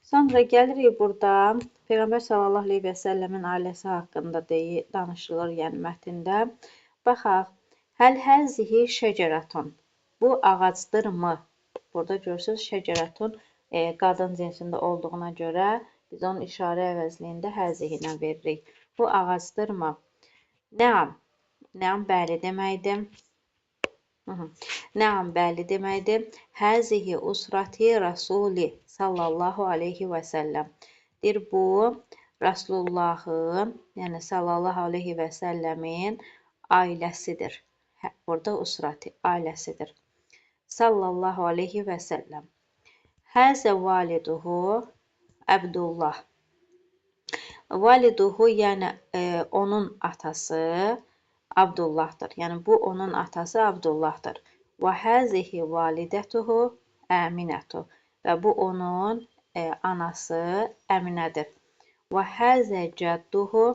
Sonra gəlirik burada Peyğəmbər sallallahu əleyhi və səlləmin ailəsi haqqında danışılır, yəni mətndə. Baxaq. Həl həzihi şəcərətun. Bu ağacdırmı? Burada görürsüz şəcərətun qadın cinsində olduğuna görə biz onun işarə əvəzliyində həzihi ilə veririk. Bu ağacdırmı? Nəam. Nəam bəli deməkdir. Nəam bəli deməkdir. Həzihi usrati rasuli sallallahu aleyhi və səlləm. Deyir, bu Rasulullahın, yəni sallallahu aleyhi və səlləmin ailəsidir. Burada usrati, ailəsidir. Sallallahu aleyhi və səlləm. Həzə validuhu Əbdullah. Validuhu, yəni onun atası Abdullahdır. Yəni bu onun atası Abdullahdır. Və həzihi validətuhu Əminətu. Və bu onun anası Əminədir. Və həzə cədduhu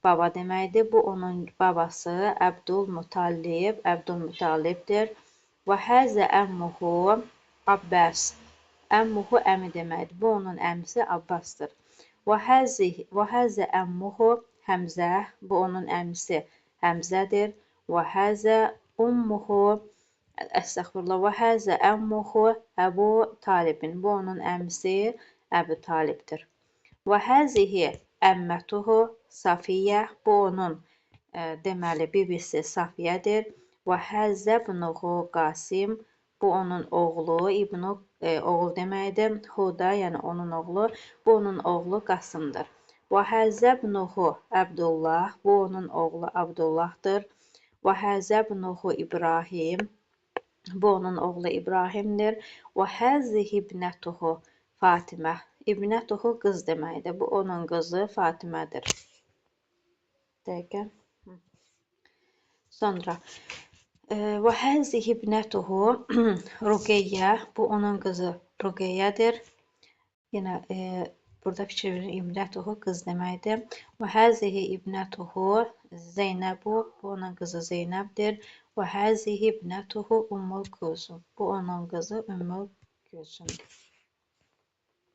baba deməkdir. Bu onun babası Əbdülmütallibdir. Və həzə əmmuhu Abbas. Əmmuhu əmi deməkdir. Bu onun əmisi Abbasdır. Və həzə əmmuhu Həmzə. Bu onun əmisi Həmzədir. Və həzə ummuhu əstəğfurullah. Və həzə əmmuhu Əbu Talibin. Bu onun əmisi Əbu Talibdir. Və həzihi əmmətuhu Safiyyə. Bu onun deməli bibisi Safiyyədir. Və həzə ibnuhu Qasim. Bu onun oğlu, İbnu oğul deməkdir. Huda, yəni onun oğlu. Bu onun oğlu Qasımdır. Və həzə ibnuhu Əbdullah. Bu onun oğlu Abdullahdır. Və həzə ibnuhu İbrahim. Bu onun oğlu İbrahimdir. Və həzihi ibnətuhu Fatimə. İbnətuhu qız deməkdir. Bu onun qızı Fatimədir. Dəqiqə. Sonra və həzihi ibnətuhu Ruqeyyə. Bu onun qızı Ruqeyyədir. Yenə burada fikir verin, ibnətuhu qız deməkdir. Və həzihi ibnətuhu Zeynəbu. Bu onun qızı Zeynəbdir. Və həzihi ibnətuhu Ümmül Kulsum. Bu onun qızı Ümmül Kulsumdur.